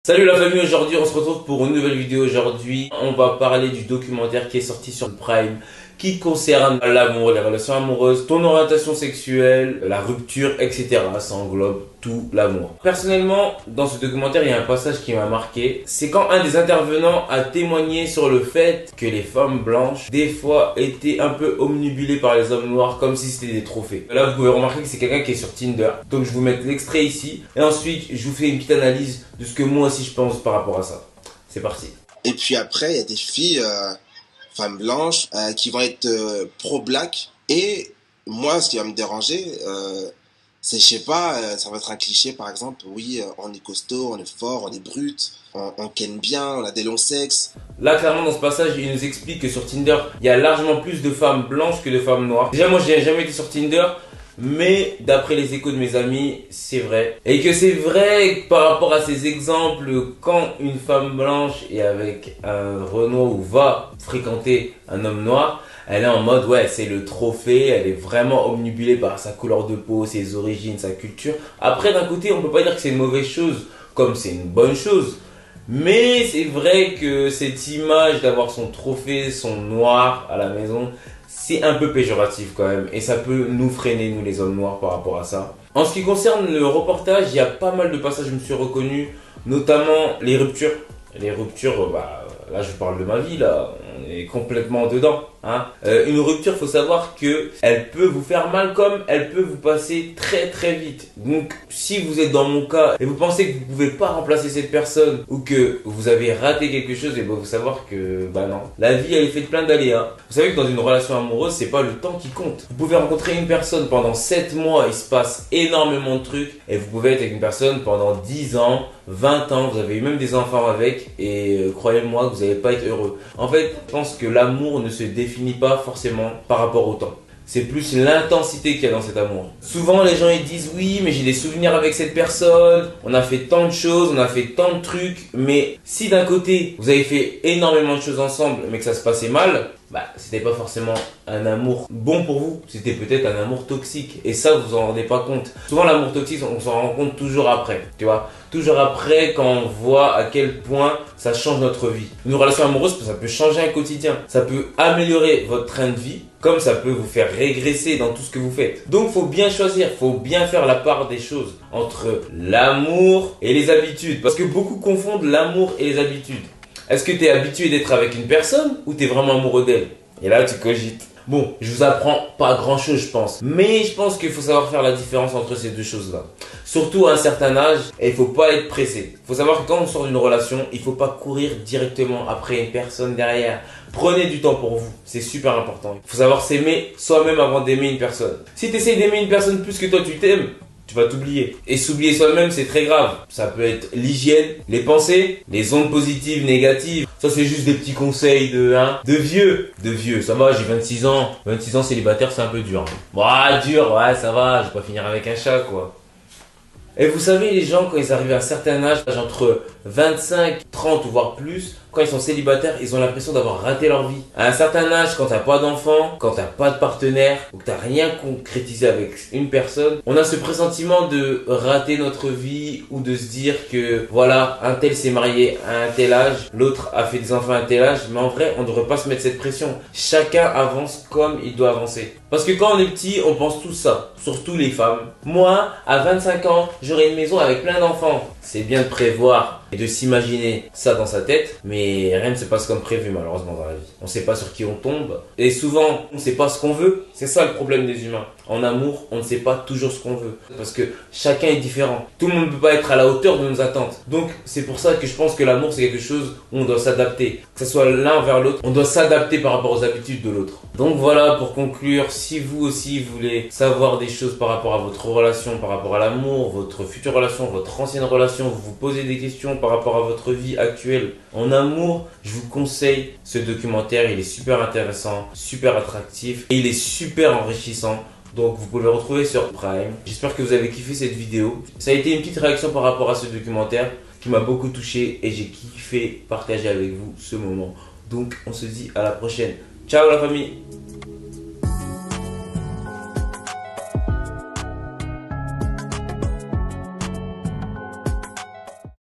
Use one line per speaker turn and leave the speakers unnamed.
Salut la famille, aujourd'hui on se retrouve pour une nouvelle vidéo. Aujourd'hui on va parler du documentaire qui est sorti sur le Prime qui concerne l'amour, les relations amoureuses, ton orientation sexuelle, la rupture, etc. Ça englobe tout l'amour. Personnellement, dans ce documentaire, il y a un passage qui m'a marqué. C'est quand un des intervenants a témoigné sur le fait que les femmes blanches, des fois, étaient un peu omnibulées par les hommes noirs comme si c'était des trophées. Là, vous pouvez remarquer que c'est quelqu'un qui est sur Tinder. Donc je vous mets l'extrait ici. Et ensuite, je vous fais une petite analyse de ce que moi aussi je pense par rapport à ça. C'est parti.
Et puis après, il y a des filles, femmes blanches, qui vont être pro-black. Et moi, ce qui va me déranger, c'est, je sais pas, ça va être un cliché par exemple. Oui, on est costaud, on est fort, on est brut, on ken bien, on a des longs sexes.
Là, clairement, dans ce passage, il nous explique que sur Tinder, il y a largement plus de femmes blanches que de femmes noires. Déjà, moi, j'ai jamais été sur Tinder. Mais d'après les échos de mes amis, c'est vrai. Et que c'est vrai par rapport à ces exemples, quand une femme blanche est avec un Renoir ou va fréquenter un homme noir, elle est en mode ouais, c'est le trophée, elle est vraiment omnibulée par sa couleur de peau, ses origines, sa culture. Après, d'un côté, on peut pas dire que c'est une mauvaise chose, comme c'est une bonne chose. Mais c'est vrai que cette image d'avoir son trophée, son noir à la maison, c'est un peu péjoratif quand même. Et ça peut nous freiner, nous les hommes noirs, par rapport à ça. En ce qui concerne le reportage, il y a pas mal de passages que je me suis reconnu, notamment les ruptures. Les ruptures, là je parle de ma vie, là, on est complètement dedans. Hein. Une rupture, faut savoir que elle peut vous faire mal comme elle peut vous passer très très vite. Donc si vous êtes dans mon cas et vous pensez que vous pouvez pas remplacer cette personne ou que vous avez raté quelque chose, et ben vous savoir que bah non, la vie elle est faite plein d'aléas. Vous savez que dans une relation amoureuse, c'est pas le temps qui compte. Vous pouvez rencontrer une personne pendant 7 mois, il se passe énormément de trucs, et vous pouvez être avec une personne pendant 10 ans, 20 ans, vous avez eu même des enfants avec, et croyez-moi que vous n'allez pas être heureux. En fait, je pense que l'amour ne se définit pas forcément par rapport au temps. C'est plus l'intensité qu'il y a dans cet amour. Souvent, les gens ils disent oui, mais j'ai des souvenirs avec cette personne, on a fait tant de choses, on a fait tant de trucs, mais si d'un côté, vous avez fait énormément de choses ensemble, mais que ça se passait mal, c'était pas forcément un amour bon pour vous, c'était peut-être un amour toxique. Et ça, vous en rendez pas compte. Souvent, l'amour toxique, on s'en rend compte toujours après, tu vois. Toujours après, quand on voit à quel point ça change notre vie. Une relation amoureuse, ça peut changer un quotidien. Ça peut améliorer votre train de vie, comme ça peut vous faire régresser dans tout ce que vous faites. Donc, faut bien choisir, faut bien faire la part des choses entre l'amour et les habitudes. Parce que beaucoup confondent l'amour et les habitudes. Est-ce que tu es habitué d'être avec une personne ou tu es vraiment amoureux d'elle? Et là, tu cogites. Bon, je vous apprends pas grand chose, je pense. Mais je pense qu'il faut savoir faire la différence entre ces deux choses-là. Surtout à un certain âge, et il faut pas être pressé. Il faut savoir que quand on sort d'une relation, il faut pas courir directement après une personne derrière. Prenez du temps pour vous, c'est super important. Il faut savoir s'aimer soi-même avant d'aimer une personne. Si tu essaies d'aimer une personne plus que toi tu t'aimes, tu vas t'oublier. Et s'oublier soi-même, c'est très grave. Ça peut être l'hygiène, les pensées, les ondes positives, négatives. Ça, c'est juste des petits conseils de vieux. De vieux, ça va, j'ai 26 ans. 26 ans célibataire, c'est un peu dur. Dur, ouais, ça va, je vais pas finir avec un chat, quoi. Et vous savez, les gens, quand ils arrivent à un certain âge, entre 25, 30 ou voire plus, quand ils sont célibataires, ils ont l'impression d'avoir raté leur vie. À un certain âge, quand t'as pas d'enfant, quand t'as pas de partenaire, ou que t'as rien concrétisé avec une personne, on a ce pressentiment de rater notre vie ou de se dire que voilà, un tel s'est marié à un tel âge, l'autre a fait des enfants à un tel âge, mais en vrai, on devrait pas se mettre cette pression. Chacun avance comme il doit avancer. Parce que quand on est petit, on pense tout ça, surtout les femmes. Moi, à 25 ans, j'aurai une maison avec plein d'enfants. C'est bien de prévoir et de s'imaginer ça dans sa tête, mais rien ne se passe comme prévu malheureusement dans la vie. On ne sait pas sur qui on tombe et souvent on ne sait pas ce qu'on veut. C'est ça le problème des humains. En amour, on ne sait pas toujours ce qu'on veut parce que chacun est différent. Tout le monde ne peut pas être à la hauteur de nos attentes. Donc c'est pour ça que je pense que l'amour c'est quelque chose où on doit s'adapter. Que ce soit l'un envers l'autre, on doit s'adapter par rapport aux habitudes de l'autre. Donc voilà, pour conclure, si vous aussi voulez savoir des choses par rapport à votre relation, par rapport à l'amour, votre future relation, votre ancienne relation, vous vous posez des questions par rapport à votre vie actuelle en amour, je vous conseille ce documentaire. Il est super intéressant, super attractif et il est super enrichissant. Donc vous pouvez le retrouver sur Prime. J'espère que vous avez kiffé cette vidéo. Ça a été une petite réaction par rapport à ce documentaire qui m'a beaucoup touché et j'ai kiffé partager avec vous ce moment. Donc on se dit à la prochaine. Ciao la famille!